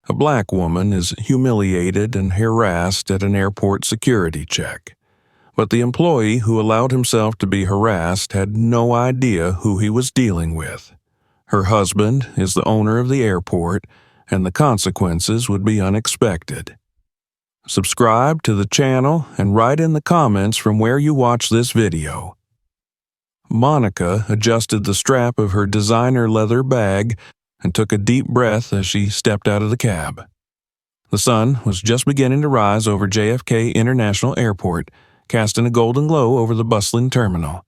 A black woman is humiliated and harassed at an airport security check. But the employee who allowed himself to be harassed had no idea who he was dealing with. Her husband is the owner of the airport, and the consequences would be unexpected. Subscribe to the channel and write in the comments from where you watch this video. Monica adjusted the strap of her designer leather bag and took a deep breath as she stepped out of the cab. The sun was just beginning to rise over JFK International Airport, casting a golden glow over the bustling terminal.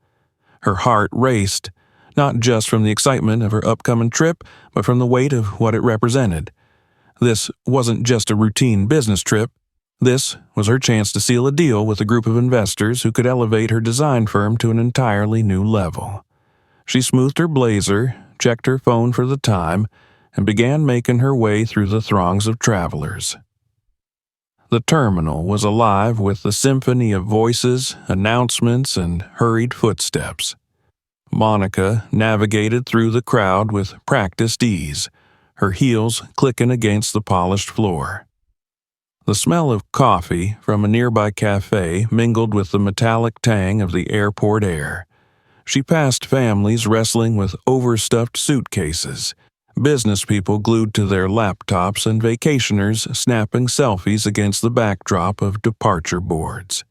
Her heart raced, not just from the excitement of her upcoming trip, but from the weight of what it represented. This wasn't just a routine business trip. This was her chance to seal a deal with a group of investors who could elevate her design firm to an entirely new level. She smoothed her blazer, checked her phone for the time, and began making her way through the throngs of travelers. The terminal was alive with the symphony of voices, announcements, and hurried footsteps. Monica navigated through the crowd with practiced ease, her heels clicking against the polished floor. The smell of coffee from a nearby cafe mingled with the metallic tang of the airport air. She passed families wrestling with overstuffed suitcases, business people glued to their laptops, and vacationers snapping selfies against the backdrop of departure boards.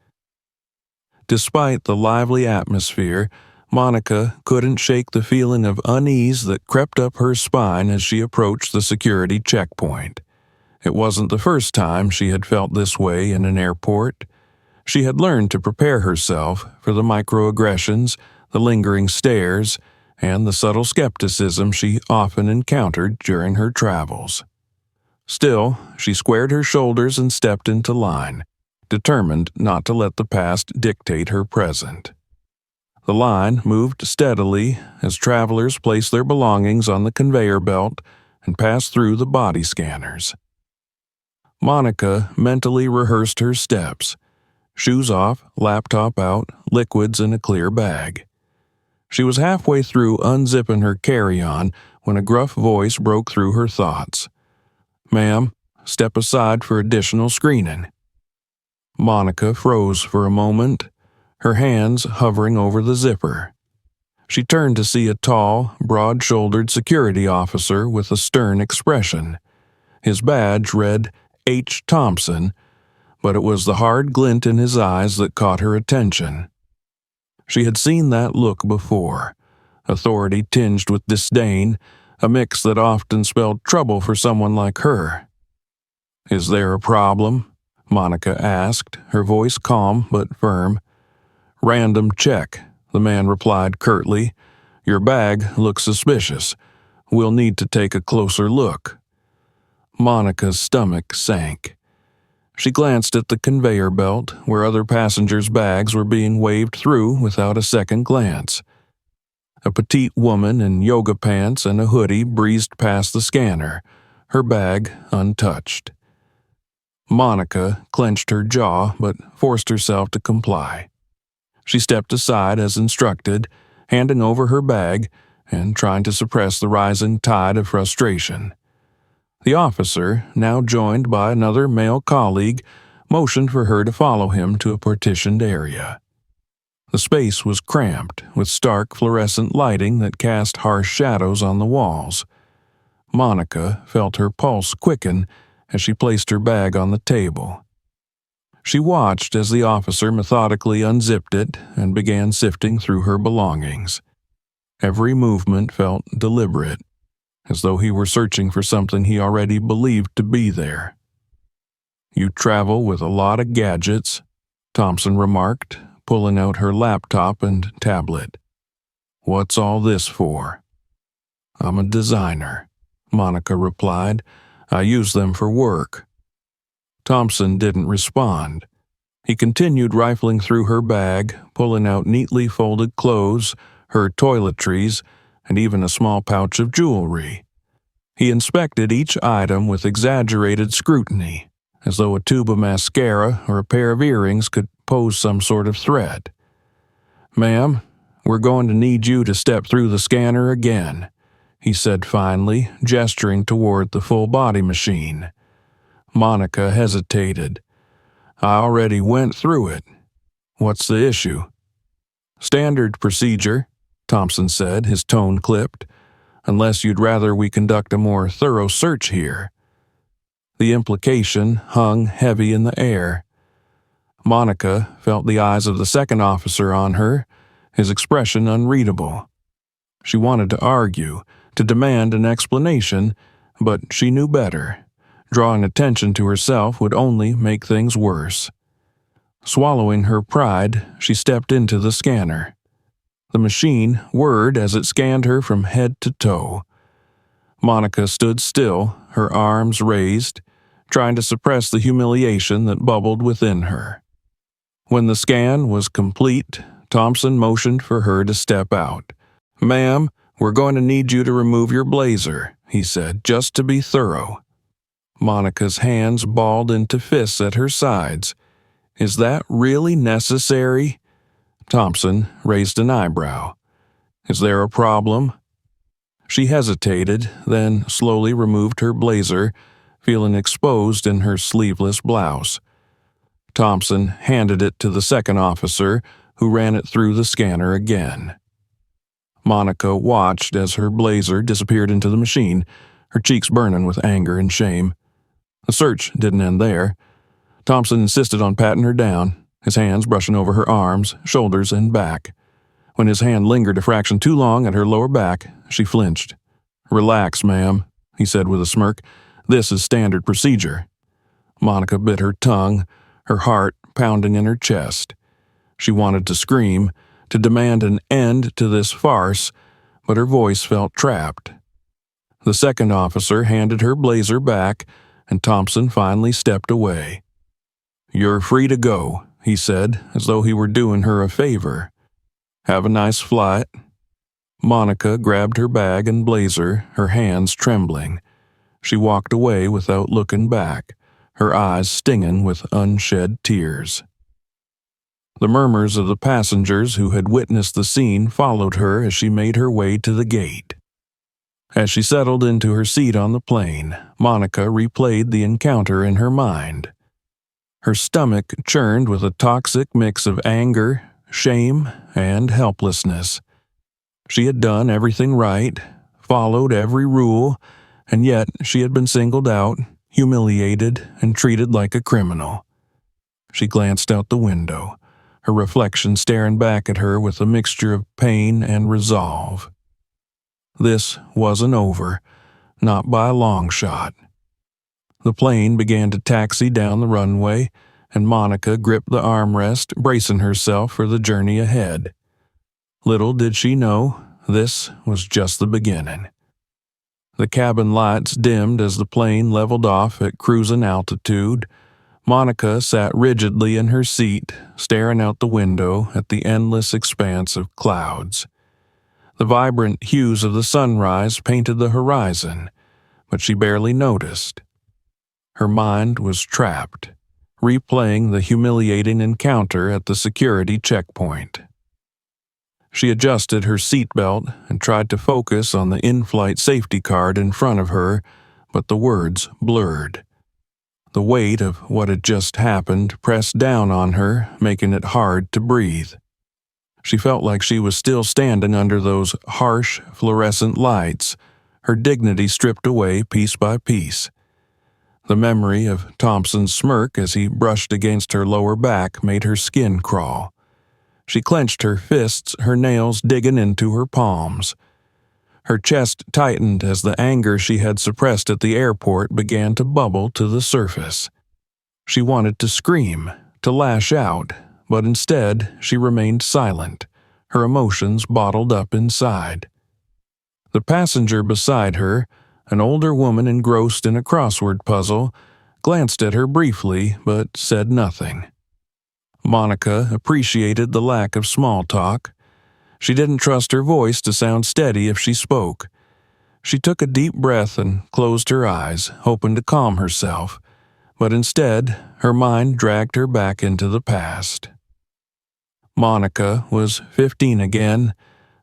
Despite the lively atmosphere, Monica couldn't shake the feeling of unease that crept up her spine as she approached the security checkpoint. It wasn't the first time she had felt this way in an airport. She had learned to prepare herself for the microaggressions, the lingering stares, and the subtle skepticism she often encountered during her travels. Still, she squared her shoulders and stepped into line, determined not to let the past dictate her present. The line moved steadily as travelers placed their belongings on the conveyor belt and passed through the body scanners. Monica mentally rehearsed her steps, shoes off, laptop out, liquids in a clear bag. She was halfway through unzipping her carry-on when a gruff voice broke through her thoughts. "Ma'am, step aside for additional screening." Monica froze for a moment, her hands hovering over the zipper. She turned to see a tall, broad-shouldered security officer with a stern expression. His badge read H. Thompson, but it was the hard glint in his eyes that caught her attention. She had seen that look before, authority tinged with disdain, a mix that often spelled trouble for someone like her. "Is there a problem?" Monica asked, her voice calm but firm. "Random check," the man replied curtly. "Your bag looks suspicious. We'll need to take a closer look." Monica's stomach sank. She glanced at the conveyor belt, where other passengers' bags were being waved through without a second glance. A petite woman in yoga pants and a hoodie breezed past the scanner, her bag untouched. Monica clenched her jaw but forced herself to comply. She stepped aside as instructed, handing over her bag and trying to suppress the rising tide of frustration. The officer, now joined by another male colleague, motioned for her to follow him to a partitioned area. The space was cramped, with stark fluorescent lighting that cast harsh shadows on the walls. Monica felt her pulse quicken as she placed her bag on the table. She watched as the officer methodically unzipped it and began sifting through her belongings. Every movement felt deliberate, as though he were searching for something he already believed to be there. "You travel with a lot of gadgets," Thompson remarked, pulling out her laptop and tablet. "What's all this for?" "I'm a designer," Monica replied. "I use them for work." Thompson didn't respond. He continued rifling through her bag, pulling out neatly folded clothes, her toiletries, and even a small pouch of jewelry. He inspected each item with exaggerated scrutiny, as though a tube of mascara or a pair of earrings could pose some sort of threat. "Ma'am, we're going to need you to step through the scanner again," he said finally, gesturing toward the full-body machine. Monica hesitated. I already went through it. What's the issue? Standard procedure, Thompson said, his tone clipped, unless you'd rather we conduct a more thorough search here. The implication hung heavy in the air. Monica felt the eyes of the second officer on her, his expression unreadable. She wanted to argue, to demand an explanation, but she knew better. Drawing attention to herself would only make things worse. Swallowing her pride, she stepped into the scanner. The machine whirred as it scanned her from head to toe. Monica stood still, her arms raised, trying to suppress the humiliation that bubbled within her. When the scan was complete, Thompson motioned for her to step out. Ma'am, we're going to need you to remove your blazer, he said, just to be thorough. Monica's hands balled into fists at her sides. Is that really necessary? Thompson raised an eyebrow. Is there a problem? She hesitated, then slowly removed her blazer, feeling exposed in her sleeveless blouse. Thompson handed it to the second officer, who ran it through the scanner again. Monica watched as her blazer disappeared into the machine, her cheeks burning with anger and shame. The search didn't end there. Thompson insisted on patting her down, his hands brushing over her arms, shoulders, and back. When his hand lingered a fraction too long at her lower back, she flinched. Relax, ma'am, he said with a smirk. This is standard procedure. Monica bit her tongue, her heart pounding in her chest. She wanted to scream, to demand an end to this farce, but her voice felt trapped. The second officer handed her blazer back, and Thompson finally stepped away. You're free to go, he said, as though he were doing her a favor. Have a nice flight. Monica grabbed her bag and blazer, her hands trembling. She walked away without looking back, her eyes stinging with unshed tears. The murmurs of the passengers who had witnessed the scene followed her as she made her way to the gate. As she settled into her seat on the plane, Monica replayed the encounter in her mind. Her stomach churned with a toxic mix of anger, shame, and helplessness. She had done everything right, followed every rule, and yet she had been singled out, humiliated, and treated like a criminal. She glanced out the window, her reflection staring back at her with a mixture of pain and resolve. This wasn't over, not by a long shot. The plane began to taxi down the runway, and Monica gripped the armrest, bracing herself for the journey ahead. Little did she know, this was just the beginning. The cabin lights dimmed as the plane leveled off at cruising altitude. Monica sat rigidly in her seat, staring out the window at the endless expanse of clouds. The vibrant hues of the sunrise painted the horizon, but she barely noticed. Her mind was trapped, replaying the humiliating encounter at the security checkpoint. She adjusted her seatbelt and tried to focus on the in-flight safety card in front of her, but the words blurred. The weight of what had just happened pressed down on her, making it hard to breathe. She felt like she was still standing under those harsh, fluorescent lights, her dignity stripped away piece by piece. The memory of Thompson's smirk as he brushed against her lower back made her skin crawl. She clenched her fists, her nails digging into her palms. Her chest tightened as the anger she had suppressed at the airport began to bubble to the surface. She wanted to scream, to lash out, but instead she remained silent, her emotions bottled up inside. The passenger beside her, an older woman engrossed in a crossword puzzle, glanced at her briefly but said nothing. Monica appreciated the lack of small talk. She didn't trust her voice to sound steady if she spoke. She took a deep breath and closed her eyes, hoping to calm herself, but instead her mind dragged her back into the past. Monica was 15 again,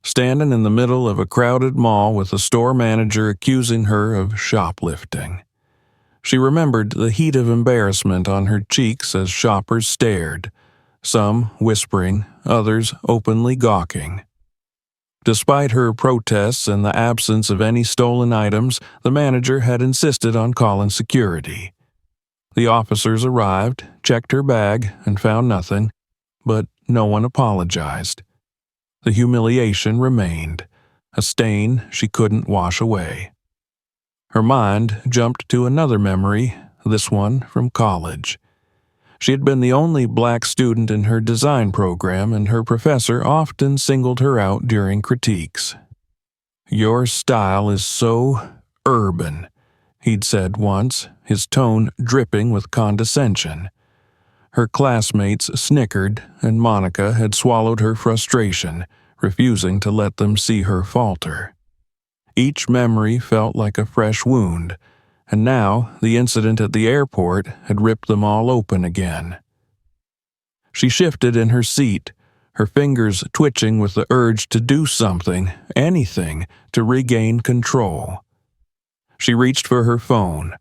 standing in the middle of a crowded mall with a store manager accusing her of shoplifting. She remembered the heat of embarrassment on her cheeks as shoppers stared, some whispering, others openly gawking. Despite her protests and the absence of any stolen items, the manager had insisted on calling security. The officers arrived, checked her bag, and found nothing, but no one apologized. The humiliation remained, a stain she couldn't wash away. Her mind jumped to another memory, this one from college. She had been the only black student in her design program, and her professor often singled her out during critiques. "Your style is so urban," he'd said once, his tone dripping with condescension. Her classmates snickered, and Monica had swallowed her frustration, refusing to let them see her falter. Each memory felt like a fresh wound, and now the incident at the airport had ripped them all open again. She shifted in her seat, her fingers twitching with the urge to do something, anything, to regain control. She reached for her phone,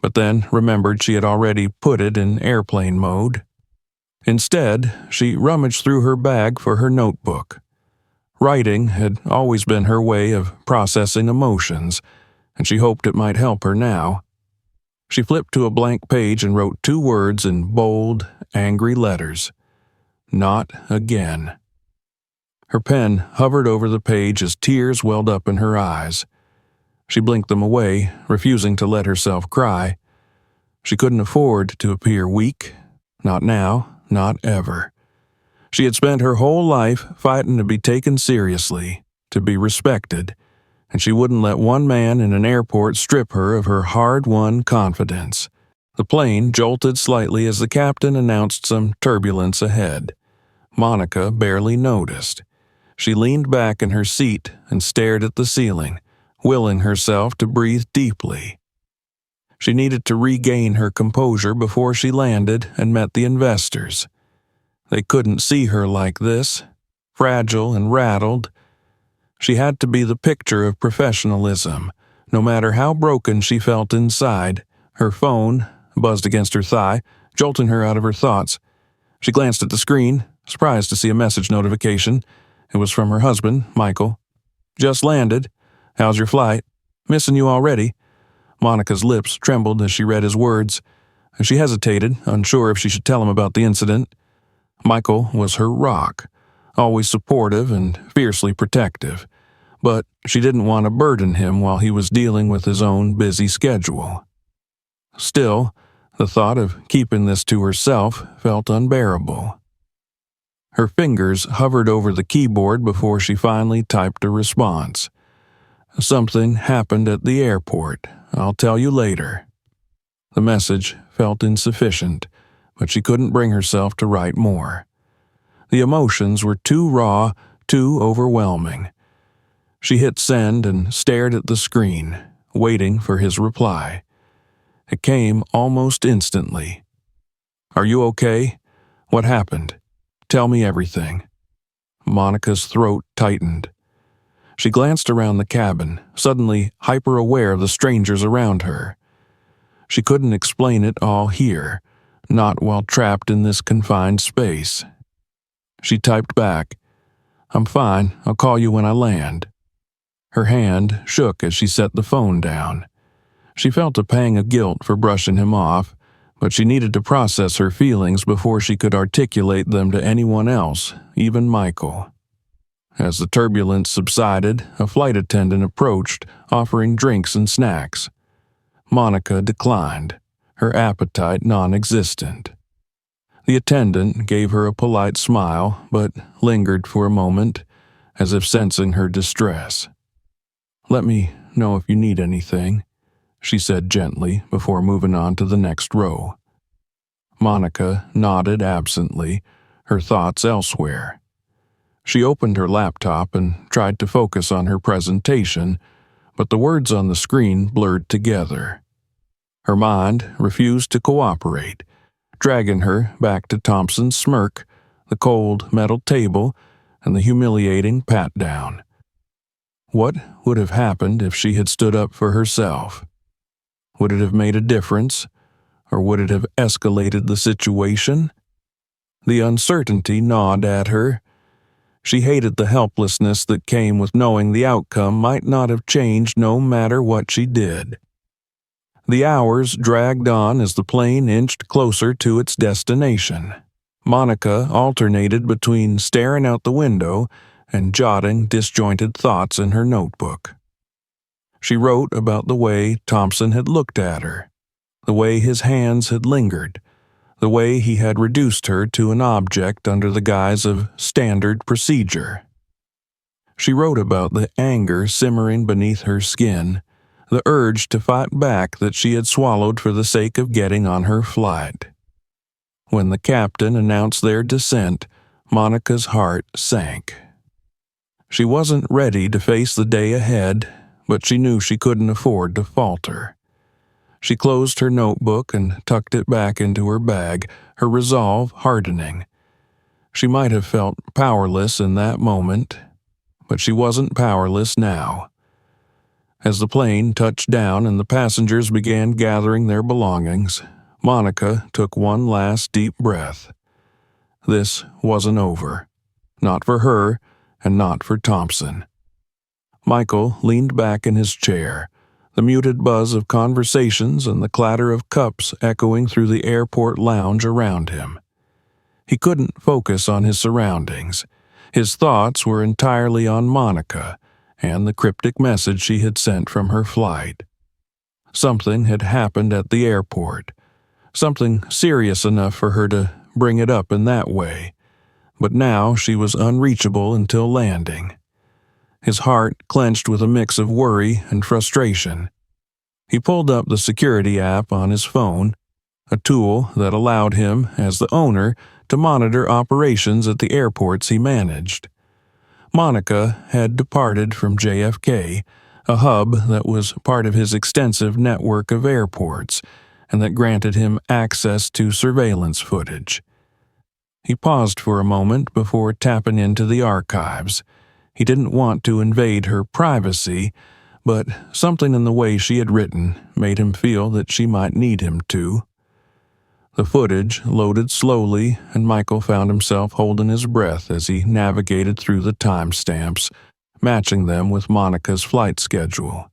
but then remembered she had already put it in airplane mode. Instead, she rummaged through her bag for her notebook. Writing had always been her way of processing emotions, and she hoped it might help her now. She flipped to a blank page and wrote 2 words in bold, angry letters. "Not again." Her pen hovered over the page as tears welled up in her eyes. She blinked them away, refusing to let herself cry. She couldn't afford to appear weak. Not now, not ever. She had spent her whole life fighting to be taken seriously, to be respected, and she wouldn't let one man in an airport strip her of her hard-won confidence. The plane jolted slightly as the captain announced some turbulence ahead. Monica barely noticed. She leaned back in her seat and stared at the ceiling, willing herself to breathe deeply. She needed to regain her composure before she landed and met the investors. They couldn't see her like this, fragile and rattled. She had to be the picture of professionalism, no matter how broken she felt inside. Her phone buzzed against her thigh, jolting her out of her thoughts. She glanced at the screen, surprised to see a message notification. It was from her husband, Michael. "Just landed. How's your flight? Missing you already." Monica's lips trembled as she read his words. She hesitated, unsure if she should tell him about the incident. Michael was her rock, always supportive and fiercely protective, but she didn't want to burden him while he was dealing with his own busy schedule. Still, the thought of keeping this to herself felt unbearable. Her fingers hovered over the keyboard before she finally typed a response. "Something happened at the airport. I'll tell you later." The message felt insufficient, but she couldn't bring herself to write more. The emotions were too raw, too overwhelming. She hit send and stared at the screen, waiting for his reply. It came almost instantly. "Are you okay? What happened? Tell me everything." Monica's throat tightened. She glanced around the cabin, suddenly hyper-aware of the strangers around her. She couldn't explain it all here, not while trapped in this confined space. She typed back, "I'm fine, I'll call you when I land." Her hand shook as she set the phone down. She felt a pang of guilt for brushing him off, but she needed to process her feelings before she could articulate them to anyone else, even Michael. As the turbulence subsided, a flight attendant approached, offering drinks and snacks. Monica declined, her appetite non-existent. The attendant gave her a polite smile, but lingered for a moment, as if sensing her distress. "Let me know if you need anything," she said gently before moving on to the next row. Monica nodded absently, her thoughts elsewhere. She opened her laptop and tried to focus on her presentation, but the words on the screen blurred together. Her mind refused to cooperate, dragging her back to Thompson's smirk, the cold metal table, and the humiliating pat-down. What would have happened if she had stood up for herself? Would it have made a difference, or would it have escalated the situation? The uncertainty gnawed at her. She hated the helplessness that came with knowing the outcome might not have changed no matter what she did. The hours dragged on as the plane inched closer to its destination. Monica alternated between staring out the window and jotting disjointed thoughts in her notebook. She wrote about the way Thompson had looked at her, the way his hands had lingered, the way he had reduced her to an object under the guise of standard procedure. She wrote about the anger simmering beneath her skin, the urge to fight back that she had swallowed for the sake of getting on her flight. When the captain announced their descent, Monica's heart sank. She wasn't ready to face the day ahead, but she knew she couldn't afford to falter. She closed her notebook and tucked it back into her bag, her resolve hardening. She might have felt powerless in that moment, but she wasn't powerless now. As the plane touched down and the passengers began gathering their belongings, Monica took one last deep breath. This wasn't over. Not for her, and not for Thompson. Michael leaned back in his chair, the muted buzz of conversations and the clatter of cups echoing through the airport lounge around him. He couldn't focus on his surroundings. His thoughts were entirely on Monica and the cryptic message she had sent from her flight. Something had happened at the airport, something serious enough for her to bring it up in that way, but now she was unreachable until landing. His heart clenched with a mix of worry and frustration. He pulled up the security app on his phone, a tool that allowed him, as the owner, to monitor operations at the airports he managed. Monica had departed from JFK, a hub that was part of his extensive network of airports, and that granted him access to surveillance footage. He paused for a moment before tapping into the archives. He didn't want to invade her privacy, but something in the way she had written made him feel that she might need him to. The footage loaded slowly, and Michael found himself holding his breath as he navigated through the timestamps, matching them with Monica's flight schedule.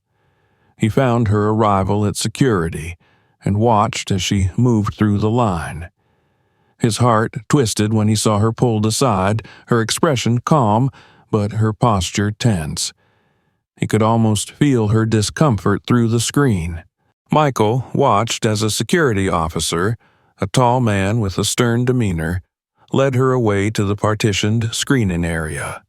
He found her arrival at security and watched as she moved through the line. His heart twisted when he saw her pulled aside, her expression calm, but her posture tense. He could almost feel her discomfort through the screen. Michael watched as a security officer, a tall man with a stern demeanor, led her away to the partitioned screening area.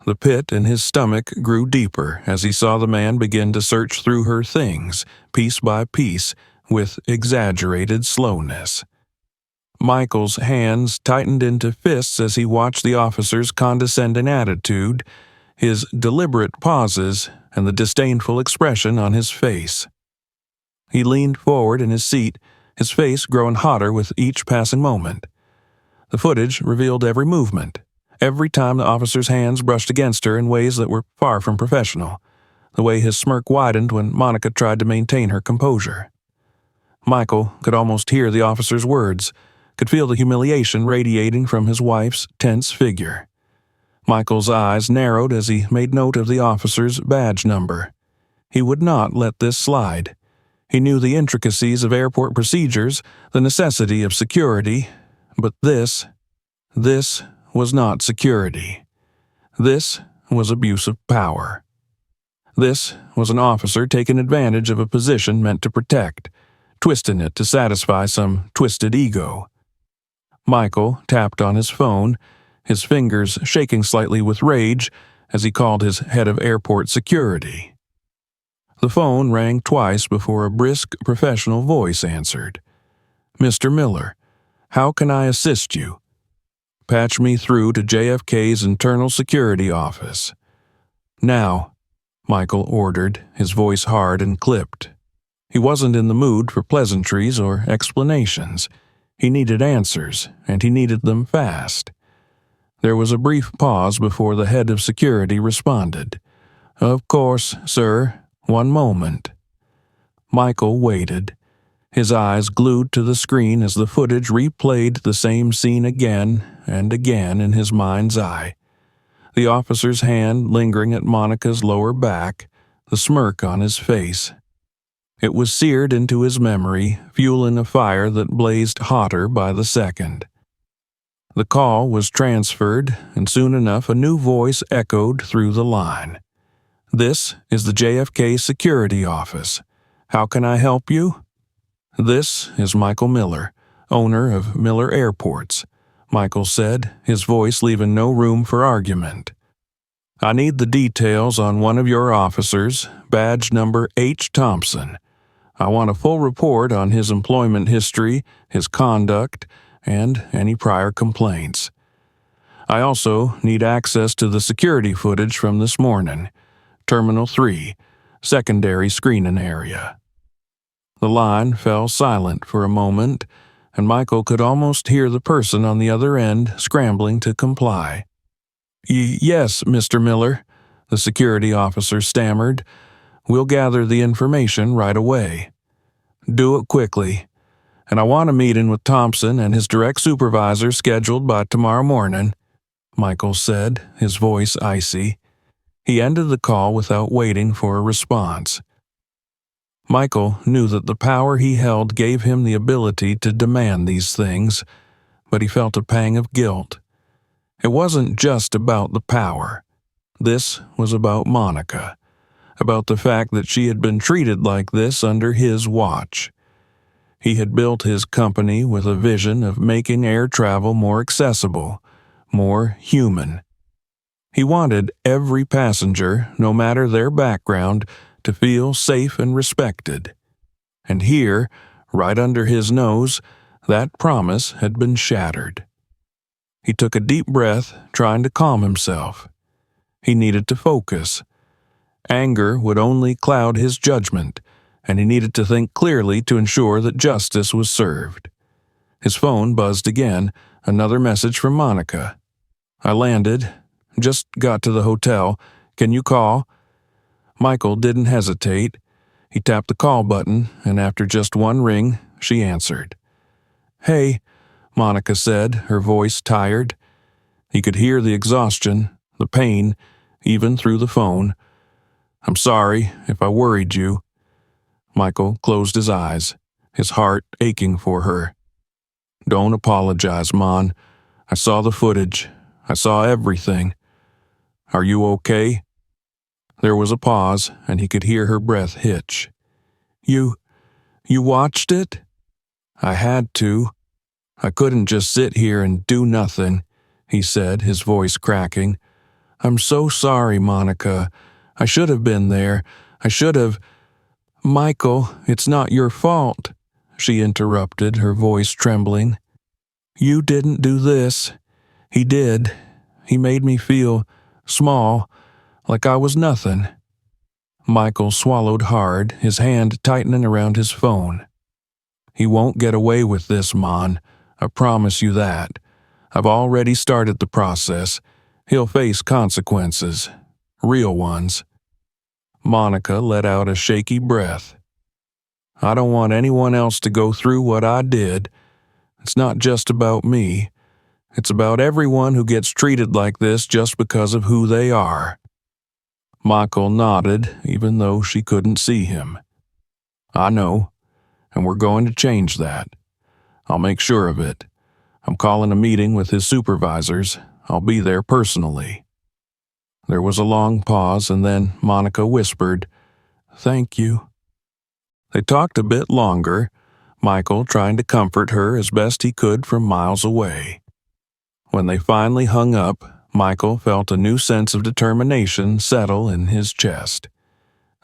The pit in his stomach grew deeper as he saw the man begin to search through her things, piece by piece, with exaggerated slowness. Michael's hands tightened into fists as he watched the officer's condescending attitude, his deliberate pauses, and the disdainful expression on his face. He leaned forward in his seat, his face growing hotter with each passing moment. The footage revealed every movement, every time the officer's hands brushed against her in ways that were far from professional, the way his smirk widened when Monica tried to maintain her composure. Michael could almost hear the officer's words, could feel the humiliation radiating from his wife's tense figure. Michael's eyes narrowed as he made note of the officer's badge number. He would not let this slide. He knew the intricacies of airport procedures, the necessity of security, but this was not security. This was abuse of power. This was an officer taking advantage of a position meant to protect, twisting it to satisfy some twisted ego. Michael tapped on his phone, his fingers shaking slightly with rage as he called his head of airport security. The phone rang twice before a brisk, professional voice answered. "Mr. Miller, how can I assist you?" "Patch me through to JFK's internal security office." "Now," Michael ordered, his voice hard and clipped. He wasn't in the mood for pleasantries or explanations. He needed answers, and he needed them fast. There was a brief pause before the head of security responded. "Of course, sir. One moment." Michael waited, his eyes glued to the screen as the footage replayed the same scene again and again in his mind's eye. The officer's hand lingering at Monica's lower back, the smirk on his face. It was seared into his memory, fueling a fire that blazed hotter by the second. The call was transferred, and soon enough a new voice echoed through the line. "This is the JFK Security Office. How can I help you?" "This is Michael Miller, owner of Miller Airports," Michael said, his voice leaving no room for argument. "I need the details on one of your officers, badge number H. Thompson. I want a full report on his employment history, his conduct, and any prior complaints. I also need access to the security footage from this morning. Terminal 3, secondary screening area." The line fell silent for a moment, and Michael could almost hear the person on the other end scrambling to comply. Yes, Mr. Miller," the security officer stammered. "We'll gather the information right away." "Do it quickly. And I want a meeting with Thompson and his direct supervisor scheduled by tomorrow morning," Michael said, his voice icy. He ended the call without waiting for a response. Michael knew that the power he held gave him the ability to demand these things, but he felt a pang of guilt. It wasn't just about the power. This was about Monica, about the fact that she had been treated like this under his watch. He had built his company with a vision of making air travel more accessible, more human. He wanted every passenger, no matter their background, to feel safe and respected. And here, right under his nose, that promise had been shattered. He took a deep breath, trying to calm himself. He needed to focus. Anger would only cloud his judgment, and he needed to think clearly to ensure that justice was served. His phone buzzed again, another message from Monica. "I landed. Just got to the hotel. Can you call?" Michael didn't hesitate. He tapped the call button, and after just one ring, she answered. "Hey," Monica said, her voice tired. He could hear the exhaustion, the pain, even through the phone. "I'm sorry if I worried you." Michael closed his eyes, his heart aching for her. "Don't apologize, Mon. I saw the footage. I saw everything. Are you okay?" There was a pause, and he could hear her breath hitch. You watched it?" "I had to. I couldn't just sit here and do nothing," he said, his voice cracking. "I'm so sorry, Monica. I should have been there. I should have—" "Michael, it's not your fault," she interrupted, her voice trembling. "You didn't do this. He did. He made me feel small, like I was nothing." Michael swallowed hard, his hand tightening around his phone. "He won't get away with this, Mon. I promise you that. I've already started the process. He'll face consequences. Real ones." Monica let out a shaky breath. "I don't want anyone else to go through what I did. It's not just about me. It's about everyone who gets treated like this just because of who they are." Michael nodded, even though she couldn't see him. "I know, and we're going to change that. I'll make sure of it. I'm calling a meeting with his supervisors. I'll be there personally." There was a long pause, and then Monica whispered, "Thank you." They talked a bit longer, Michael trying to comfort her as best he could from miles away. When they finally hung up, Michael felt a new sense of determination settle in his chest.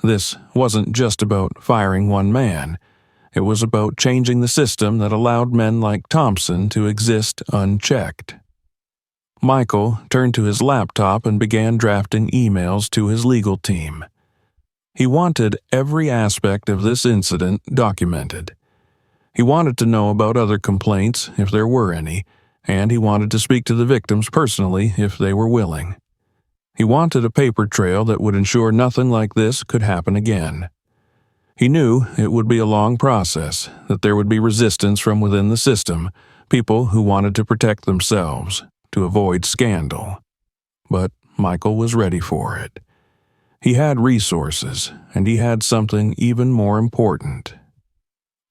This wasn't just about firing one man. It was about changing the system that allowed men like Thompson to exist unchecked. Michael turned to his laptop and began drafting emails to his legal team. He wanted every aspect of this incident documented. He wanted to know about other complaints, if there were any, and he wanted to speak to the victims personally if they were willing. He wanted a paper trail that would ensure nothing like this could happen again. He knew it would be a long process, that there would be resistance from within the system, people who wanted to protect themselves, to avoid scandal. But Michael was ready for it. He had resources, and he had something even more important: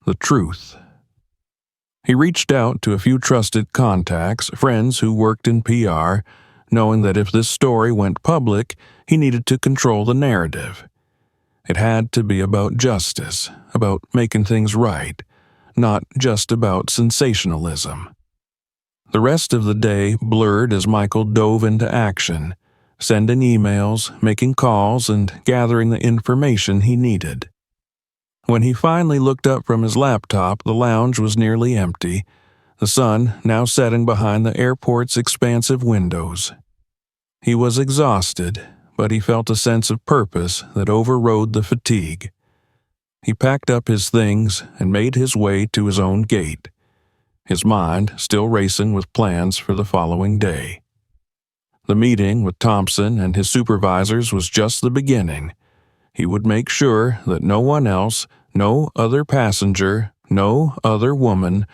the truth. He reached out to a few trusted contacts, friends who worked in PR, knowing that if this story went public, he needed to control the narrative. It had to be about justice, about making things right, not just about sensationalism. The rest of the day blurred as Michael dove into action, sending emails, making calls, and gathering the information he needed. When he finally looked up from his laptop, the lounge was nearly empty, the sun now setting behind the airport's expansive windows. He was exhausted, but he felt a sense of purpose that overrode the fatigue. He packed up his things and made his way to his own gate, his mind still racing with plans for the following day. The meeting with Thompson and his supervisors was just the beginning. He would make sure that no one else, no other passenger, no other woman,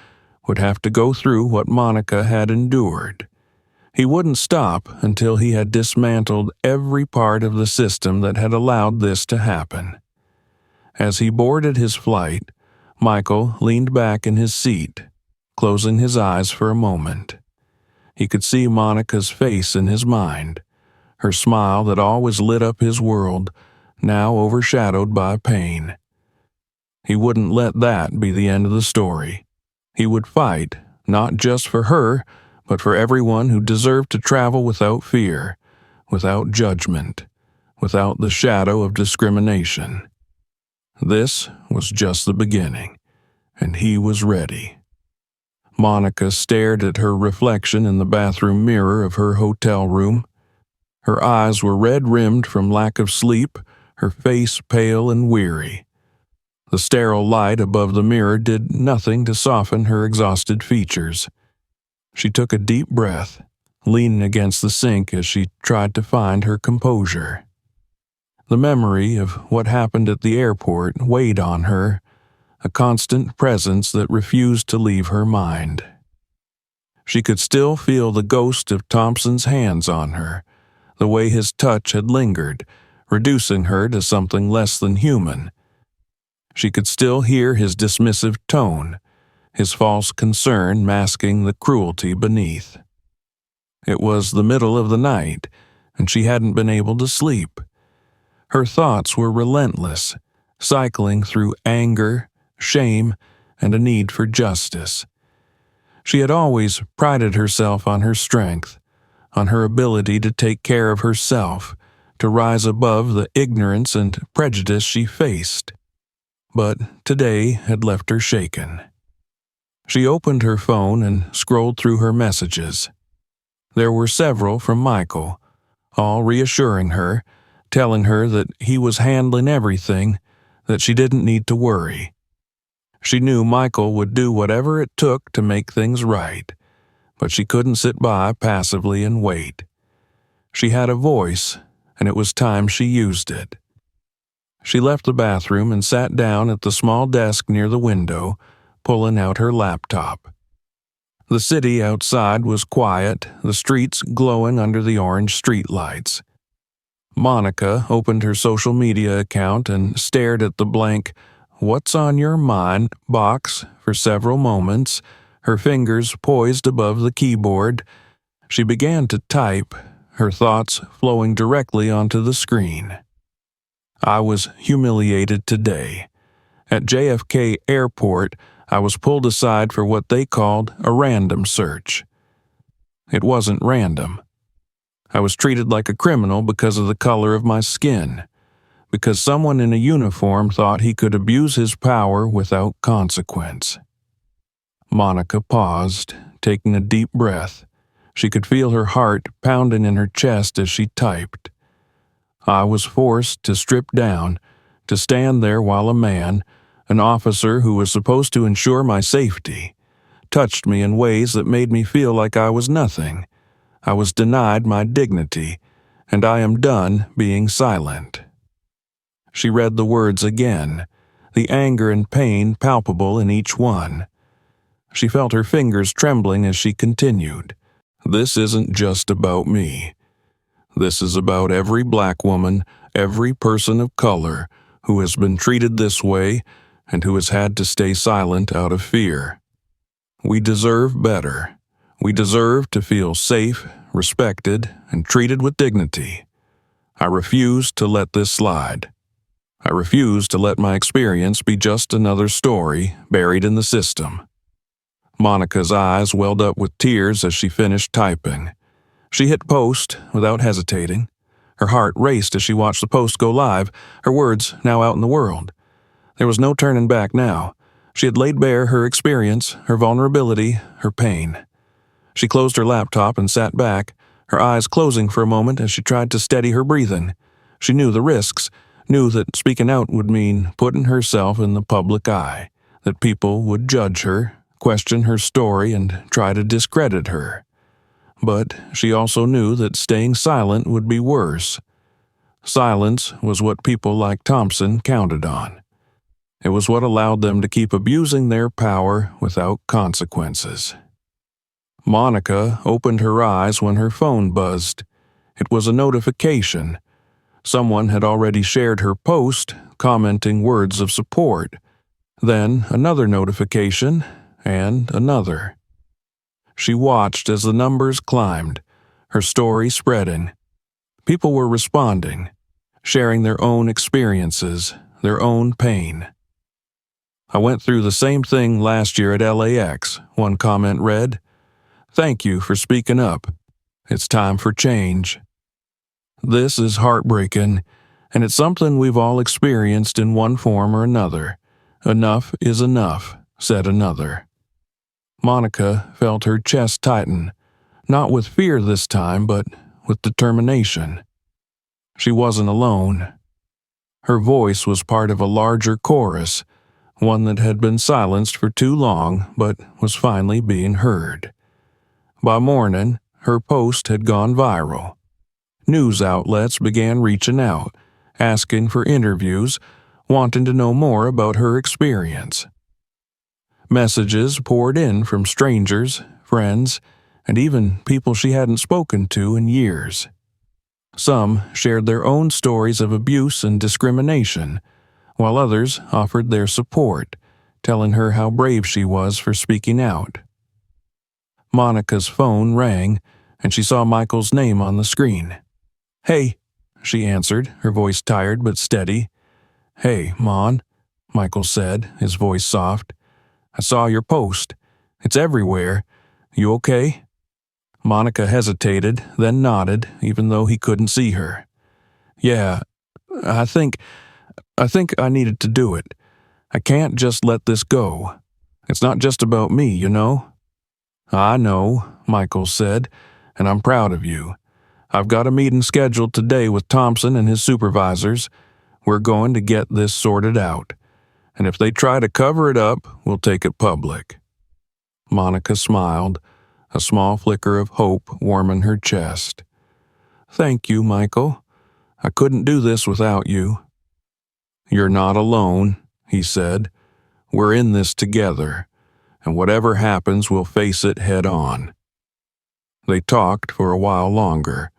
would have to go through what Monica had endured. He wouldn't stop until he had dismantled every part of the system that had allowed this to happen. As he boarded his flight, Michael leaned back in his seat, closing his eyes for a moment. He could see Monica's face in his mind, her smile that always lit up his world, now overshadowed by pain. He wouldn't let that be the end of the story. He would fight, not just for her, but for everyone who deserved to travel without fear, without judgment, without the shadow of discrimination. This was just the beginning, and he was ready. Monica stared at her reflection in the bathroom mirror of her hotel room. Her eyes were red-rimmed from lack of sleep, her face pale and weary. The sterile light above the mirror did nothing to soften her exhausted features. She took a deep breath, leaning against the sink as she tried to find her composure. The memory of what happened at the airport weighed on her, a constant presence that refused to leave her mind. She could still feel the ghost of Thompson's hands on her, the way his touch had lingered, reducing her to something less than human. She could still hear his dismissive tone, his false concern masking the cruelty beneath. It was the middle of the night, and she hadn't been able to sleep. Her thoughts were relentless, cycling through anger, shame, and a need for justice. She had always prided herself on her strength, on her ability to take care of herself, to rise above the ignorance and prejudice she faced. But today had left her shaken. She opened her phone and scrolled through her messages. There were several from Michael, all reassuring her, telling her that he was handling everything, that she didn't need to worry. She knew Michael would do whatever it took to make things right, but she couldn't sit by passively and wait. She had a voice, and it was time she used it. She left the bathroom and sat down at the small desk near the window, pulling out her laptop. The city outside was quiet, the streets glowing under the orange streetlights. Monica opened her social media account and stared at the blank "What's on your mind" box for several moments, her fingers poised above the keyboard. She began to type, her thoughts flowing directly onto the screen. I was humiliated today. At JFK Airport, I was pulled aside for what they called a random search. It wasn't random. I was treated like a criminal because of the color of my skin, because someone in a uniform thought he could abuse his power without consequence. Monica paused, taking a deep breath. She could feel her heart pounding in her chest as she typed. I was forced to strip down, to stand there while a man, an officer who was supposed to ensure my safety, touched me in ways that made me feel like I was nothing. I was denied my dignity, and I am done being silent. She read the words again, the anger and pain palpable in each one. She felt her fingers trembling as she continued. This isn't just about me. This is about every black woman, every person of color who has been treated this way and who has had to stay silent out of fear. We deserve better. We deserve to feel safe, respected, and treated with dignity. I refuse to let this slide. I refuse to let my experience be just another story buried in the system. Monica's eyes welled up with tears as she finished typing. She hit post without hesitating. Her heart raced as she watched the post go live, her words now out in the world. There was no turning back now. She had laid bare her experience, her vulnerability, her pain. She closed her laptop and sat back, her eyes closing for a moment as she tried to steady her breathing. She knew the risks, knew that speaking out would mean putting herself in the public eye, that people would judge her, question her story, and try to discredit her. But she also knew that staying silent would be worse. Silence was what people like Thompson counted on. It was what allowed them to keep abusing their power without consequences. Monica opened her eyes when her phone buzzed. It was a notification. Someone had already shared her post, commenting words of support. Then another notification, and another. She watched as the numbers climbed, her story spreading. People were responding, sharing their own experiences, their own pain. I went through the same thing last year at LAX, one comment read. Thank you for speaking up. It's time for change. This is heartbreaking, and it's something we've all experienced in one form or another. Enough is enough, said another. Monica felt her chest tighten, not with fear this time, but with determination. She wasn't alone. Her voice was part of a larger chorus, one that had been silenced for too long but was finally being heard. By morning, her post had gone viral. News outlets began reaching out, asking for interviews, wanting to know more about her experience. Messages poured in from strangers, friends, and even people she hadn't spoken to in years. Some shared their own stories of abuse and discrimination, while others offered their support, telling her how brave she was for speaking out. Monica's phone rang, and she saw Michael's name on the screen. Hey, she answered, her voice tired but steady. Hey, Mon, Michael said, his voice soft. I saw your post. It's everywhere. You okay? Monica hesitated, then nodded, even though he couldn't see her. Yeah, I think I needed to do it. I can't just let this go. It's not just about me, you know? I know, Michael said, and I'm proud of you. I've got a meeting scheduled today with Thompson and his supervisors. We're going to get this sorted out. And if they try to cover it up, we'll take it public. Monica smiled, a small flicker of hope warming her chest. Thank you, Michael. I couldn't do this without you. You're not alone, he said. We're in this together, and whatever happens, we'll face it head on. They talked for a while longer,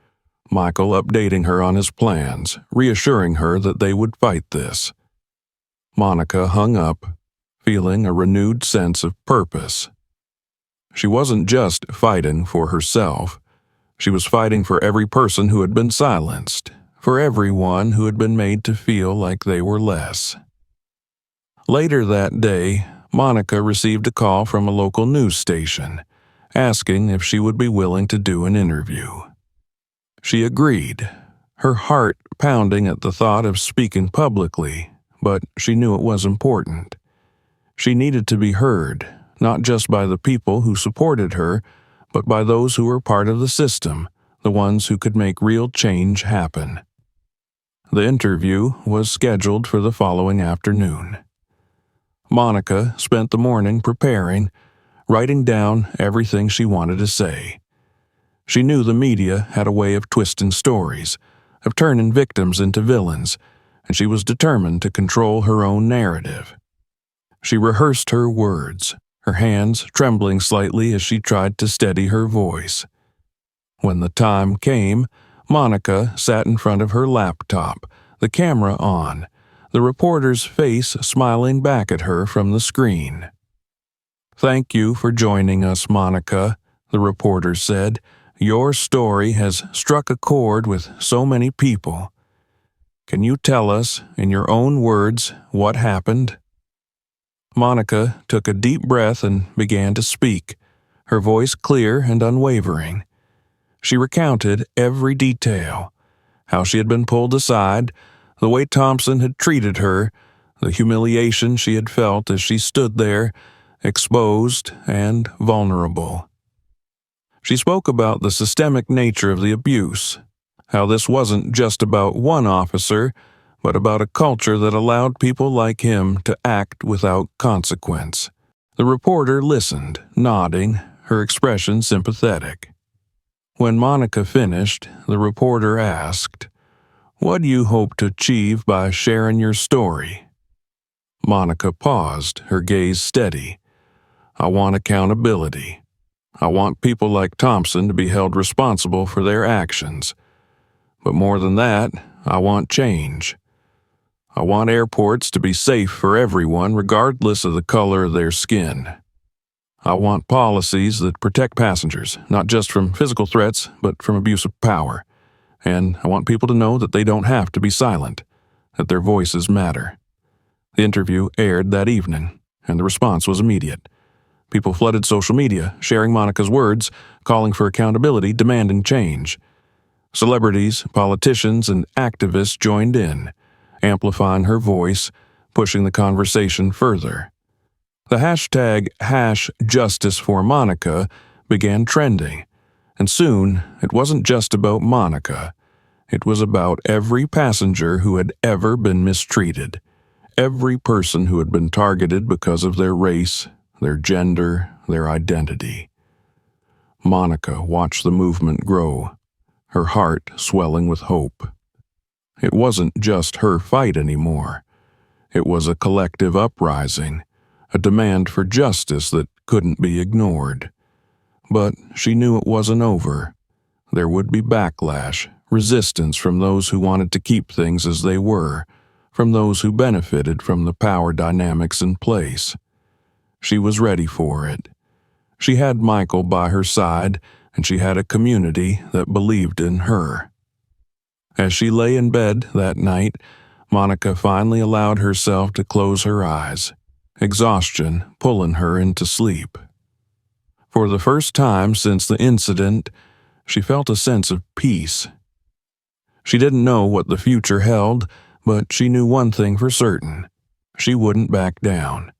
Michael updating her on his plans, reassuring her that they would fight this. Monica hung up, feeling a renewed sense of purpose. She wasn't just fighting for herself. She was fighting for every person who had been silenced, for everyone who had been made to feel like they were less. Later that day, Monica received a call from a local news station, asking if she would be willing to do an interview. She agreed, her heart pounding at the thought of speaking publicly, but she knew it was important. She needed to be heard, not just by the people who supported her, but by those who were part of the system, the ones who could make real change happen. The interview was scheduled for the following afternoon. Monica spent the morning preparing, writing down everything she wanted to say. She knew the media had a way of twisting stories, of turning victims into villains, and she was determined to control her own narrative. She rehearsed her words, her hands trembling slightly as she tried to steady her voice. When the time came, Monica sat in front of her laptop, the camera on, the reporter's face smiling back at her from the screen. "Thank you for joining us, Monica," the reporter said. "Your story has struck a chord with so many people. Can you tell us, in your own words, what happened?" Monica took a deep breath and began to speak, her voice clear and unwavering. She recounted every detail, how she had been pulled aside, the way Thompson had treated her, the humiliation she had felt as she stood there, exposed and vulnerable. She spoke about the systemic nature of the abuse, how this wasn't just about one officer, but about a culture that allowed people like him to act without consequence. The reporter listened, nodding, her expression sympathetic. When Monica finished, the reporter asked, "What do you hope to achieve by sharing your story?" Monica paused, her gaze steady. "I want accountability. I want people like Thompson to be held responsible for their actions. But more than that, I want change. I want airports to be safe for everyone regardless of the color of their skin. I want policies that protect passengers, not just from physical threats, but from abuse of power. And I want people to know that they don't have to be silent, that their voices matter." The interview aired that evening, and the response was immediate. People flooded social media, sharing Monica's words, calling for accountability, demanding change. Celebrities, politicians, and activists joined in, amplifying her voice, pushing the conversation further. The hashtag #JusticeForMonica began trending, and soon it wasn't just about Monica. It was about every passenger who had ever been mistreated, every person who had been targeted because of their race, their gender, their identity. Monica watched the movement grow, her heart swelling with hope. It wasn't just her fight anymore. It was a collective uprising, a demand for justice that couldn't be ignored. But she knew it wasn't over. There would be backlash, resistance from those who wanted to keep things as they were, from those who benefited from the power dynamics in place. She was ready for it. She had Michael by her side, and she had a community that believed in her. As she lay in bed that night, Monica finally allowed herself to close her eyes, exhaustion pulling her into sleep. For the first time since the incident, she felt a sense of peace. She didn't know what the future held, but she knew one thing for certain. She wouldn't back down.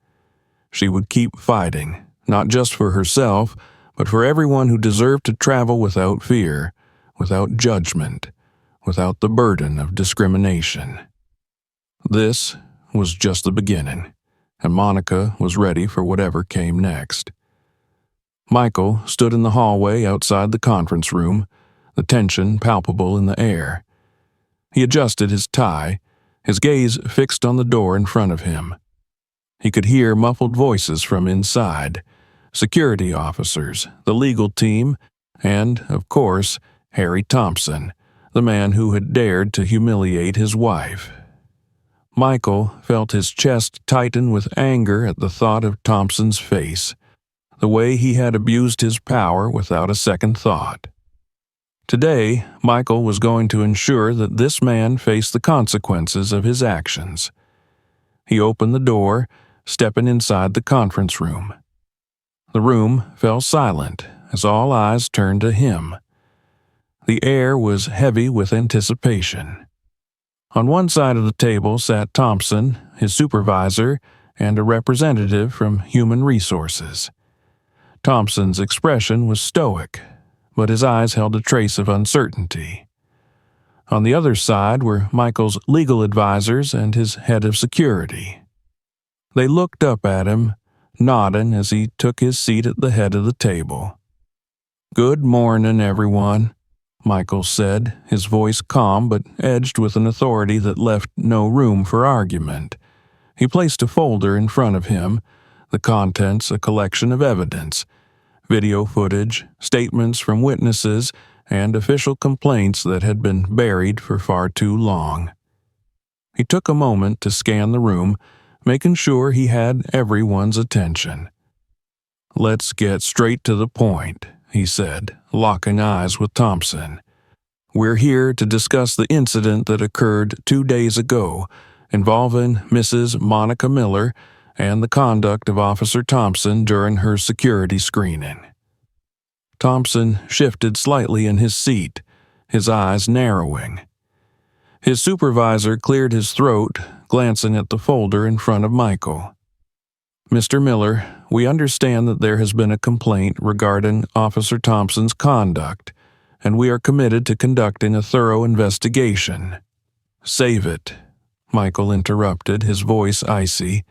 She would keep fighting, not just for herself, but for everyone who deserved to travel without fear, without judgment, without the burden of discrimination. This was just the beginning, and Monica was ready for whatever came next. Michael stood in the hallway outside the conference room, the tension palpable in the air. He adjusted his tie, his gaze fixed on the door in front of him. He could hear muffled voices from inside, security officers, the legal team, and, of course, Harry Thompson, the man who had dared to humiliate his wife. Michael felt his chest tighten with anger at the thought of Thompson's face, the way he had abused his power without a second thought. Today, Michael was going to ensure that this man faced the consequences of his actions. He opened the door, stepping inside the conference room. The room fell silent as all eyes turned to him. The air was heavy with anticipation. On one side of the table sat Thompson, his supervisor, and a representative from Human Resources. Thompson's expression was stoic, but his eyes held a trace of uncertainty. On the other side were Michael's legal advisors and his head of security. They looked up at him, nodding as he took his seat at the head of the table. "Good morning, everyone," Michael said, his voice calm but edged with an authority that left no room for argument. He placed a folder in front of him, the contents a collection of evidence, video footage, statements from witnesses, and official complaints that had been buried for far too long. He took a moment to scan the room, making sure he had everyone's attention. "Let's get straight to the point," he said, locking eyes with Thompson. "We're here to discuss the incident that occurred 2 days ago, involving Mrs. Monica Miller and the conduct of Officer Thompson during her security screening." Thompson shifted slightly in his seat, his eyes narrowing. His supervisor cleared his throat, glancing at the folder in front of Michael. "Mr. Miller, we understand that there has been a complaint regarding Officer Thompson's conduct, and we are committed to conducting a thorough investigation." "Save it," Michael interrupted, his voice icy.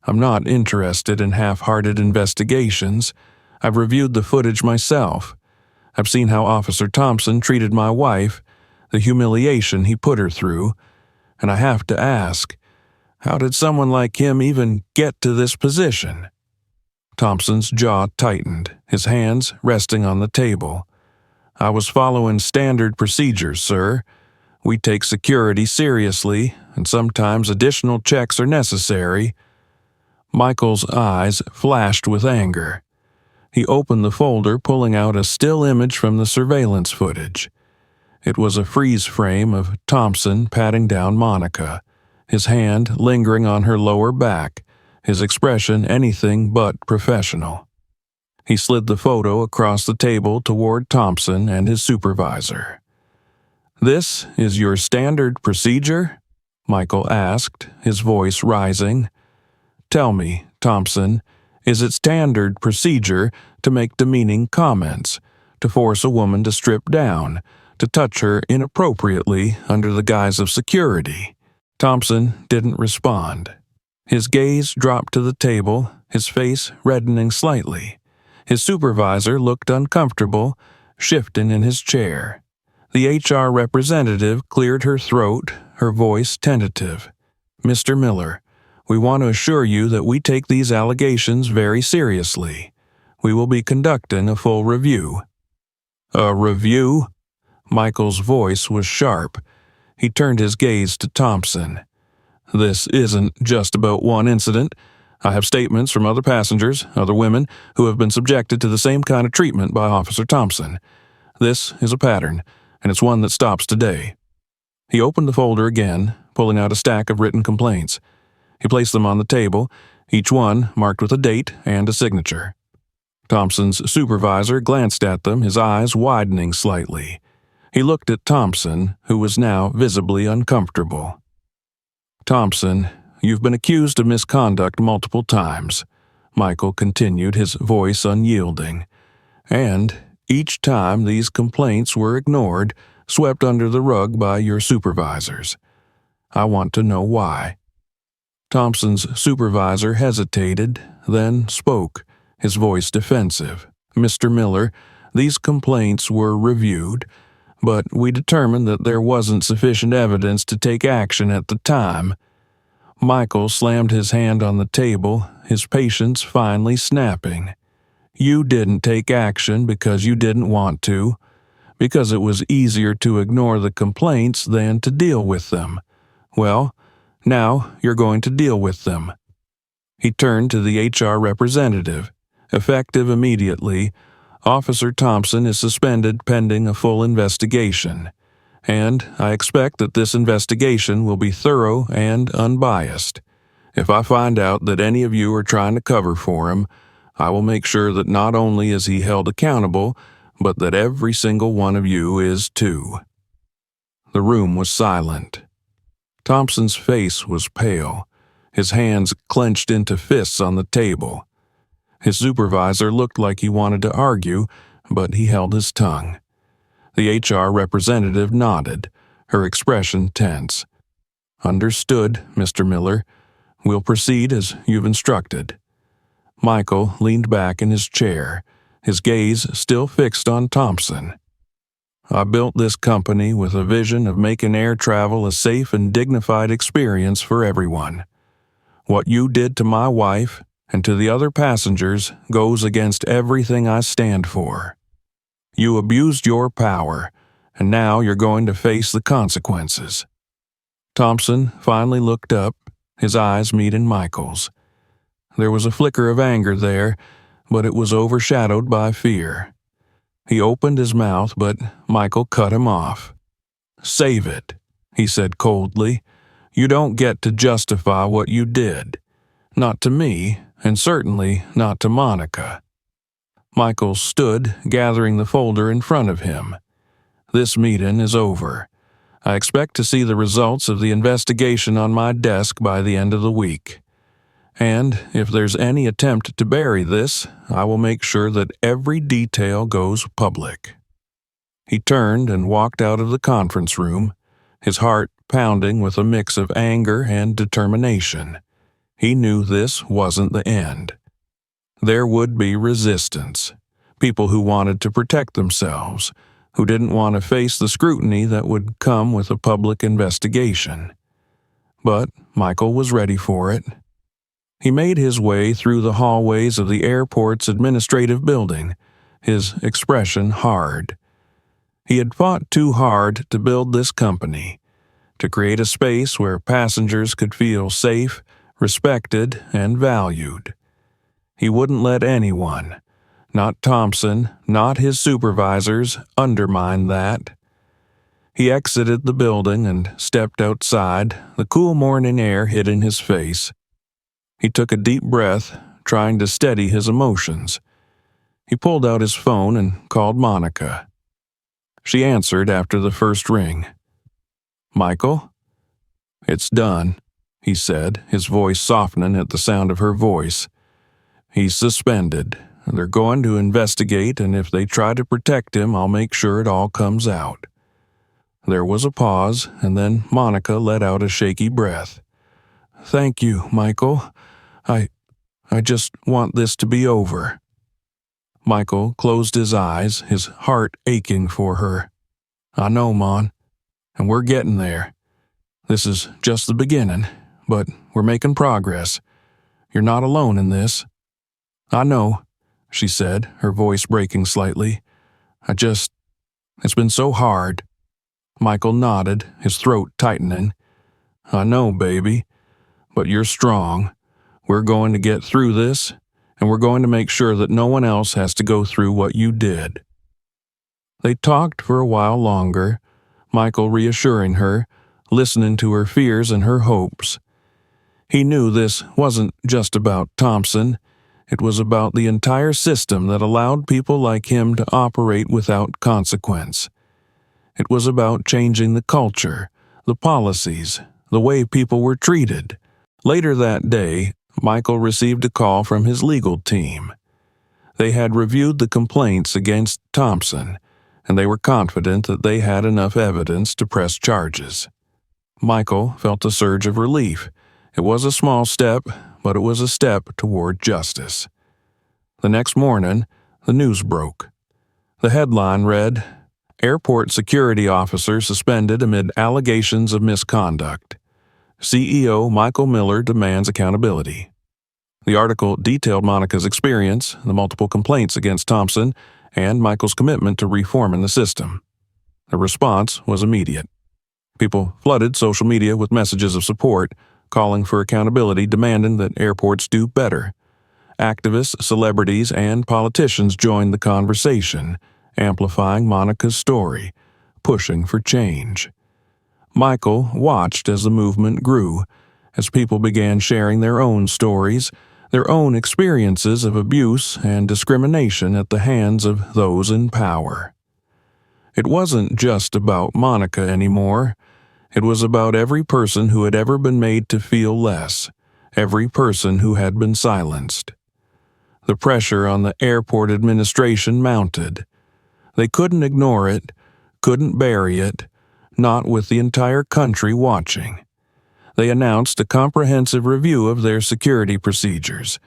"I'm not interested in half-hearted investigations. I've reviewed the footage myself. I've seen how Officer Thompson treated my wife, the humiliation he put her through, and I have to ask, how did someone like him even get to this position?" Thompson's jaw tightened, his hands resting on the table. "I was following standard procedures, sir. We take security seriously, and sometimes additional checks are necessary." Michael's eyes flashed with anger. He opened the folder, pulling out a still image from the surveillance footage. It was a freeze frame of Thompson patting down Monica, his hand lingering on her lower back, his expression anything but professional. He slid the photo across the table toward Thompson and his supervisor. "This is your standard procedure?" Michael asked, his voice rising. "Tell me, Thompson, is it standard procedure to make demeaning comments, to force a woman to strip down, to touch her inappropriately under the guise of security?" Thompson didn't respond. His gaze dropped to the table, his face reddening slightly. His supervisor looked uncomfortable, shifting in his chair. The HR representative cleared her throat, her voice tentative. "Mr. Miller, we want to assure you that we take these allegations very seriously. We will be conducting a full review." "A review?" Michael's voice was sharp. He turned his gaze to Thompson. "This isn't just about one incident. I have statements from other passengers, other women, who have been subjected to the same kind of treatment by Officer Thompson. This is a pattern, and it's one that stops today." He opened the folder again, pulling out a stack of written complaints. He placed them on the table, each one marked with a date and a signature. Thompson's supervisor glanced at them, his eyes widening slightly. He looked at Thompson, who was now visibly uncomfortable. "Thompson, you've been accused of misconduct multiple times," Michael continued, his voice unyielding. "And each time these complaints were ignored, swept under the rug by your supervisors. I want to know why." Thompson's supervisor hesitated, then spoke, his voice defensive. "Mr. Miller, these complaints were reviewed, but we determined that there wasn't sufficient evidence to take action at the time." Michael slammed his hand on the table, his patience finally snapping. "You didn't take action because you didn't want to, because it was easier to ignore the complaints than to deal with them. Well, now you're going to deal with them." He turned to the HR representative. "Effective immediately, Officer Thompson is suspended pending a full investigation, and I expect that this investigation will be thorough and unbiased. If I find out that any of you are trying to cover for him, I will make sure that not only is he held accountable, but that every single one of you is too." The room was silent. Thompson's face was pale, his hands clenched into fists on the table. His supervisor looked like he wanted to argue, but he held his tongue. The HR representative nodded, her expression tense. "Understood, Mr. Miller. We'll proceed as you've instructed." Michael leaned back in his chair, his gaze still fixed on Thompson. I built this company with a vision of making air travel a safe and dignified experience for everyone. What you did to my wife and to the other passengers goes against everything I stand for. You abused your power, and now you're going to face the consequences." Thompson finally looked up, his eyes meeting Michael's. There was a flicker of anger there, but it was overshadowed by fear. He opened his mouth, but Michael cut him off. "Save it," he said coldly. "You don't get to justify what you did. Not to me, and certainly not to Monica." Michael stood, gathering the folder in front of him. "This meeting is over. I expect to see the results of the investigation on my desk by the end of the week. And if there's any attempt to bury this, I will make sure that every detail goes public." He turned and walked out of the conference room, his heart pounding with a mix of anger and determination. He knew this wasn't the end. There would be resistance, people who wanted to protect themselves, who didn't want to face the scrutiny that would come with a public investigation. But Michael was ready for it. He made his way through the hallways of the airport's administrative building, his expression hard. He had fought too hard to build this company, to create a space where passengers could feel safe, respected, and valued. He wouldn't let anyone, not Thompson, not his supervisors, undermine that. He exited the building and stepped outside, the cool morning air hitting his face. He took a deep breath, trying to steady his emotions. He pulled out his phone and called Monica. She answered after the first ring. "Michael?" "It's done," he said, his voice softening at the sound of her voice. "He's suspended. They're going to investigate, and if they try to protect him, I'll make sure it all comes out." There was a pause, and then Monica let out a shaky breath. "Thank you, Michael. I just want this to be over." Michael closed his eyes, his heart aching for her. "I know, Mon, and we're getting there. This is just the beginning, but we're making progress. You're not alone in this." "I know," she said, her voice breaking slightly. It's been so hard." Michael nodded, his throat tightening. "I know, baby, but you're strong. We're going to get through this, and we're going to make sure that no one else has to go through what you did." They talked for a while longer, Michael reassuring her, listening to her fears and her hopes. He knew this wasn't just about Thompson. It was about the entire system that allowed people like him to operate without consequence. It was about changing the culture, the policies, the way people were treated. Later that day, Michael received a call from his legal team. They had reviewed the complaints against Thompson, and they were confident that they had enough evidence to press charges. Michael felt a surge of relief. It was a small step, but it was a step toward justice. The next morning, the news broke. The headline read, "Airport Security Officer Suspended Amid Allegations of Misconduct. CEO Michael Miller Demands Accountability." The article detailed Monica's experience, the multiple complaints against Thompson, and Michael's commitment to reforming the system. The response was immediate. People flooded social media with messages of support, calling for accountability, demanding that airports do better. Activists, celebrities, and politicians joined the conversation, amplifying Monica's story, pushing for change. Michael watched as the movement grew, as people began sharing their own stories, their own experiences of abuse and discrimination at the hands of those in power. It wasn't just about Monica anymore. It was about every person who had ever been made to feel less, every person who had been silenced. The pressure on the airport administration mounted. They couldn't ignore it, couldn't bury it, not with the entire country watching. They announced a comprehensive review of their security procedures,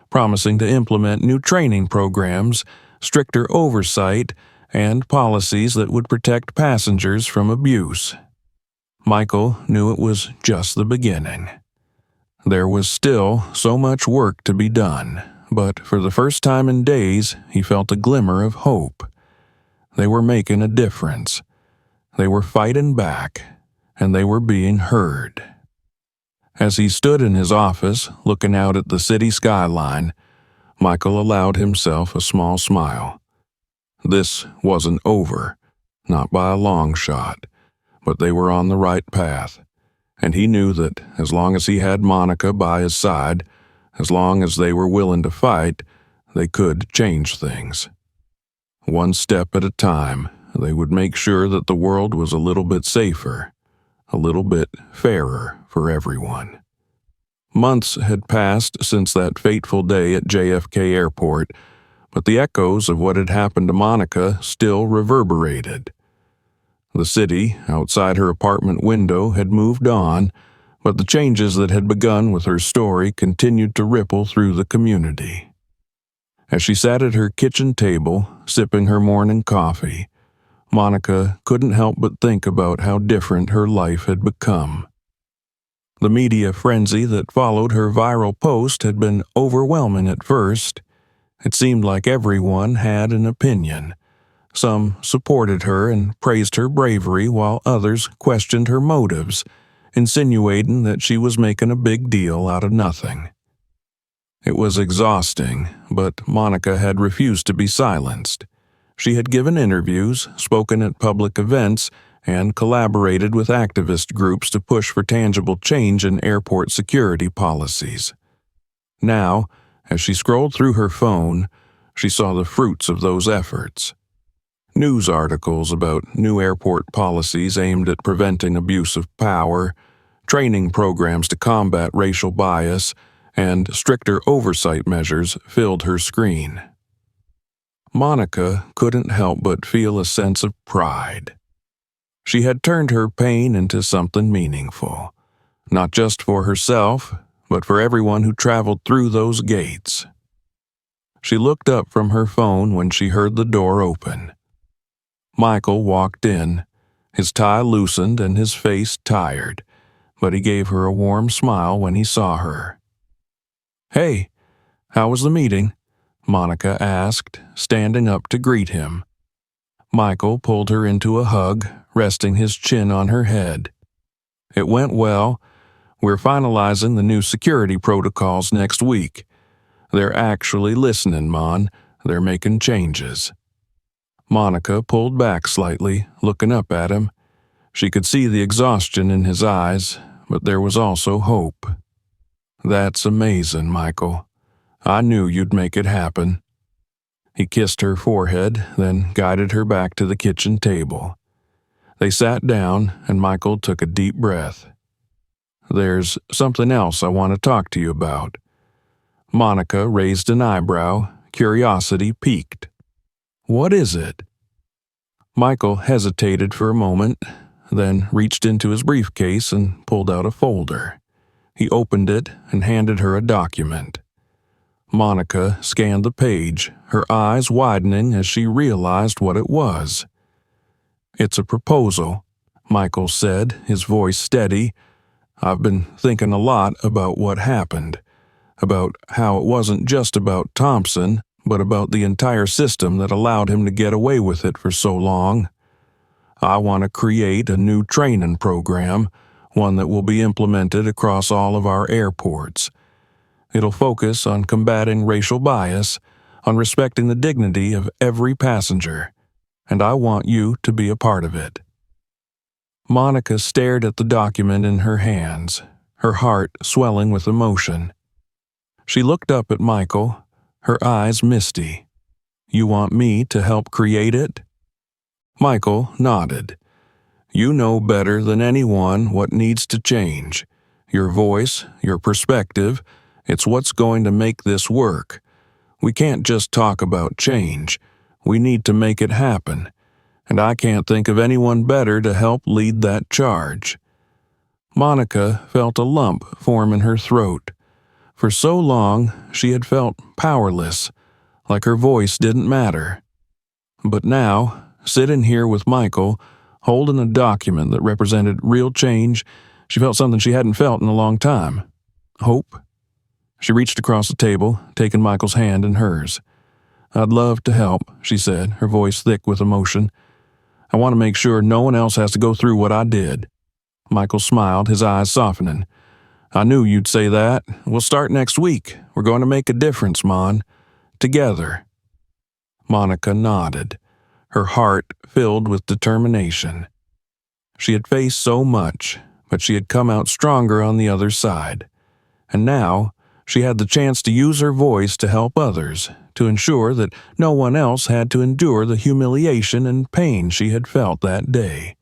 promising to implement new training programs, stricter oversight, and policies that would protect passengers from abuse. Michael knew it was just the beginning. There was still so much work to be done, but for the first time in days, he felt a glimmer of hope. They were making a difference. They were fighting back, and they were being heard. As he stood in his office, looking out at the city skyline, Michael allowed himself a small smile. This wasn't over, not by a long shot, but they were on the right path, and he knew that as long as he had Monica by his side, as long as they were willing to fight, they could change things. One step at a time, they would make sure that the world was a little bit safer, a little bit fairer for everyone. Months had passed since that fateful day at JFK Airport, but the echoes of what had happened to Monica still reverberated. The city, outside her apartment window, had moved on, but the changes that had begun with her story continued to ripple through the community. As she sat at her kitchen table, sipping her morning coffee, Monica couldn't help but think about how different her life had become. The media frenzy that followed her viral post had been overwhelming at first. It seemed like everyone had an opinion. Some supported her and praised her bravery, while others questioned her motives, insinuating that she was making a big deal out of nothing. It was exhausting, but Monica had refused to be silenced. She had given interviews, spoken at public events, and collaborated with activist groups to push for tangible change in airport security policies. Now, as she scrolled through her phone, she saw the fruits of those efforts. News articles about new airport policies aimed at preventing abuse of power, training programs to combat racial bias, and stricter oversight measures filled her screen. Monica couldn't help but feel a sense of pride. She had turned her pain into something meaningful, not just for herself, but for everyone who traveled through those gates. She looked up from her phone when she heard the door open. Michael walked in, his tie loosened and his face tired, but he gave her a warm smile when he saw her. "Hey, how was the meeting?" Monica asked, standing up to greet him. Michael pulled her into a hug, resting his chin on her head. "It went well. We're finalizing the new security protocols next week. They're actually listening, Mon. They're making changes." Monica pulled back slightly, looking up at him. She could see the exhaustion in his eyes, but there was also hope. "That's amazing, Michael. I knew you'd make it happen." He kissed her forehead, then guided her back to the kitchen table. They sat down, and Michael took a deep breath. "There's something else I want to talk to you about." Monica raised an eyebrow, curiosity piqued. "What is it?" Michael hesitated for a moment, then reached into his briefcase and pulled out a folder. He opened it and handed her a document. Monica scanned the page, her eyes widening as she realized what it was. "It's a proposal," Michael said, his voice steady. "I've been thinking a lot about what happened, about how it wasn't just about Thompson, but about the entire system that allowed him to get away with it for so long. I want to create a new training program, one that will be implemented across all of our airports. It'll focus on combating racial bias, on respecting the dignity of every passenger, and I want you to be a part of it." Monica stared at the document in her hands, her heart swelling with emotion. She looked up at Michael, her eyes misty. "You want me to help create it?" Michael nodded. "You know better than anyone what needs to change. Your voice, your perspective, it's what's going to make this work. We can't just talk about change. We need to make it happen, and I can't think of anyone better to help lead that charge." Monica felt a lump form in her throat. For so long, she had felt powerless, like her voice didn't matter. But now, sitting here with Michael, holding a document that represented real change, she felt something she hadn't felt in a long time. Hope. She reached across the table, taking Michael's hand in hers. "I'd love to help," she said, her voice thick with emotion. "I want to make sure no one else has to go through what I did." Michael smiled, his eyes softening. "I knew you'd say that. We'll start next week. We're going to make a difference, Mon. Together." Monica nodded, her heart filled with determination. She had faced so much, but she had come out stronger on the other side. And now, she had the chance to use her voice to help others, to ensure that no one else had to endure the humiliation and pain she had felt that day.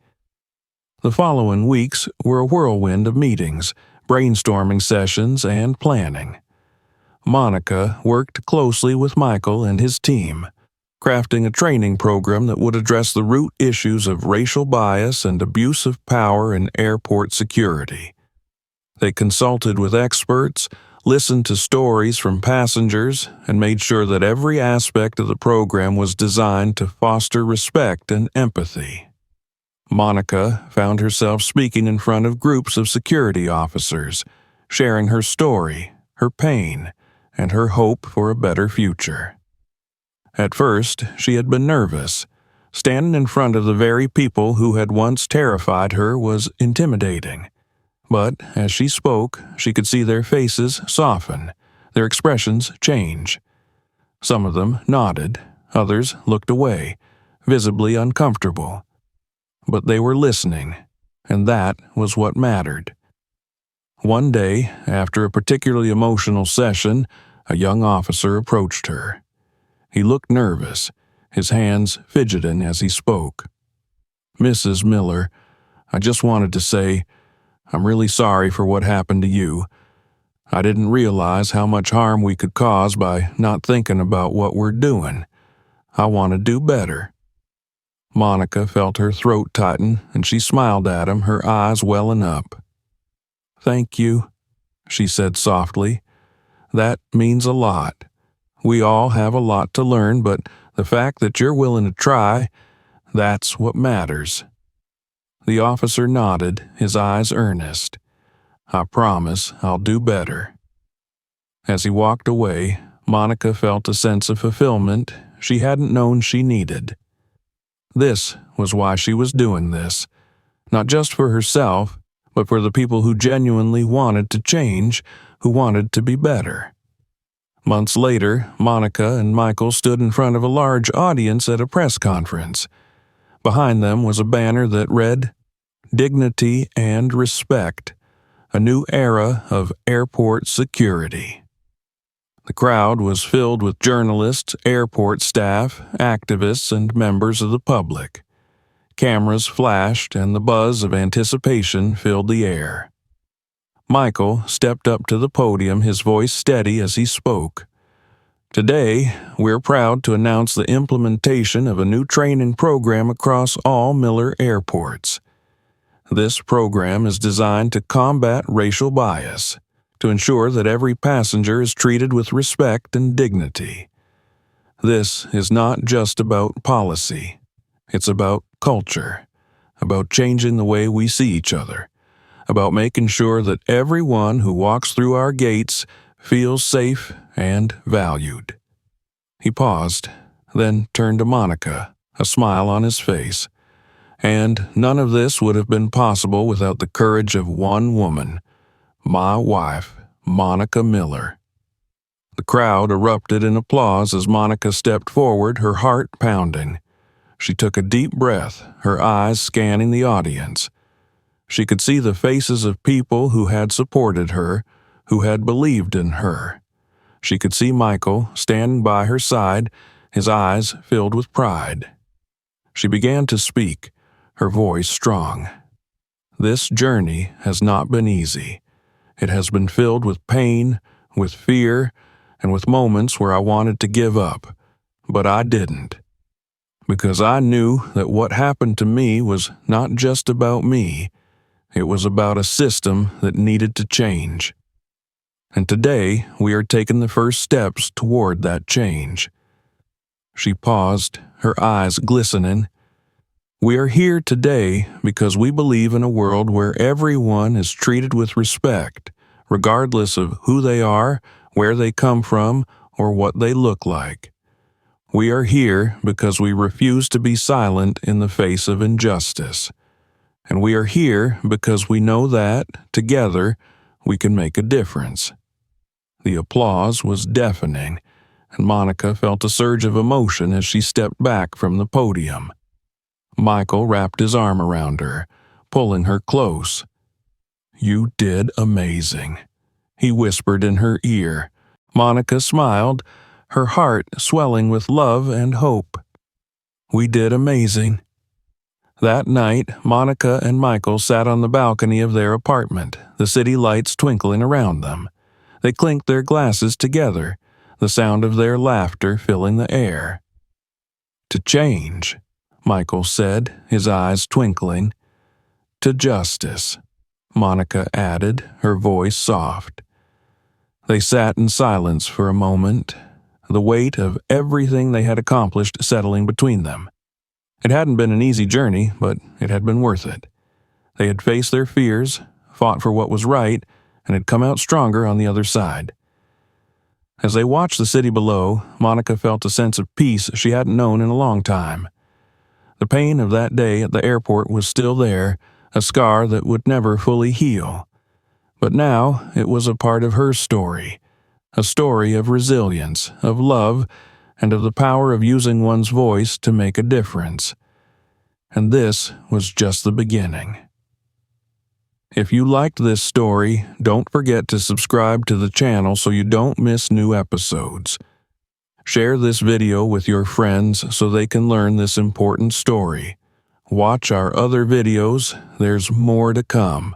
The following weeks were a whirlwind of meetings, brainstorming sessions, and planning. Monica worked closely with Michael and his team, crafting a training program that would address the root issues of racial bias and abuse of power in airport security. They consulted with experts, listened to stories from passengers, and made sure that every aspect of the program was designed to foster respect and empathy. Monica found herself speaking in front of groups of security officers, sharing her story, her pain, and her hope for a better future. At first, she had been nervous. Standing in front of the very people who had once terrified her was intimidating. But as she spoke, she could see their faces soften, their expressions change. Some of them nodded, others looked away, visibly uncomfortable. But they were listening, and that was what mattered. One day, after a particularly emotional session, a young officer approached her. He looked nervous, his hands fidgeting as he spoke. "Mrs. Miller, I just wanted to say, I'm really sorry for what happened to you. I didn't realize how much harm we could cause by not thinking about what we're doing. I want to do better." Monica felt her throat tighten, and she smiled at him, her eyes welling up. "Thank you," she said softly. "That means a lot. We all have a lot to learn, but the fact that you're willing to try, that's what matters." The officer nodded, his eyes earnest. "I promise I'll do better." As he walked away, Monica felt a sense of fulfillment she hadn't known she needed. This was why she was doing this, not just for herself, but for the people who genuinely wanted to change, who wanted to be better. Months later, Monica and Michael stood in front of a large audience at a press conference. Behind them was a banner that read, "Dignity and Respect, a new era of airport security." The crowd was filled with journalists, airport staff, activists, and members of the public. Cameras flashed, and the buzz of anticipation filled the air. Michael stepped up to the podium, his voice steady as he spoke. "Today, we're proud to announce the implementation of a new training program across all Miller airports. This program is designed to combat racial bias, to ensure that every passenger is treated with respect and dignity. This is not just about policy. It's about culture, about changing the way we see each other, about making sure that everyone who walks through our gates feels safe and valued." He paused, then turned to Monica, a smile on his face. "And none of this would have been possible without the courage of one woman, my wife, Monica Miller." The crowd erupted in applause as Monica stepped forward, her heart pounding. She took a deep breath, her eyes scanning the audience. She could see the faces of people who had supported her, who had believed in her. She could see Michael standing by her side, his eyes filled with pride. She began to speak, her voice strong. "This journey has not been easy. It has been filled with pain, with fear, and with moments where I wanted to give up, but I didn't. Because I knew that what happened to me was not just about me, it was about a system that needed to change. And today, we are taking the first steps toward that change." She paused, her eyes glistening. We are here today because we believe in a world where everyone is treated with respect, regardless of who they are, where they come from, or what they look like. We are here because we refuse to be silent in the face of injustice. And we are here because we know that, together, we can make a difference. The applause was deafening, and Monica felt a surge of emotion as she stepped back from the podium. Michael wrapped his arm around her, pulling her close. "You did amazing," he whispered in her ear. Monica smiled, her heart swelling with love and hope. "We did amazing." That night, Monica and Michael sat on the balcony of their apartment, the city lights twinkling around them. They clinked their glasses together, the sound of their laughter filling the air. "To change," Michael said, his eyes twinkling. "To justice," Monica added, her voice soft. They sat in silence for a moment, the weight of everything they had accomplished settling between them. It hadn't been an easy journey, but it had been worth it. They had faced their fears, fought for what was right, and had come out stronger on the other side. As they watched the city below, Monica felt a sense of peace she hadn't known in a long time. The pain of that day at the airport was still there, a scar that would never fully heal. But now it was a part of her story, a story of resilience, of love, and of the power of using one's voice to make a difference. And this was just the beginning. If you liked this story, don't forget to subscribe to the channel so you don't miss new episodes. Share this video with your friends so they can learn this important story. Watch our other videos, there's more to come.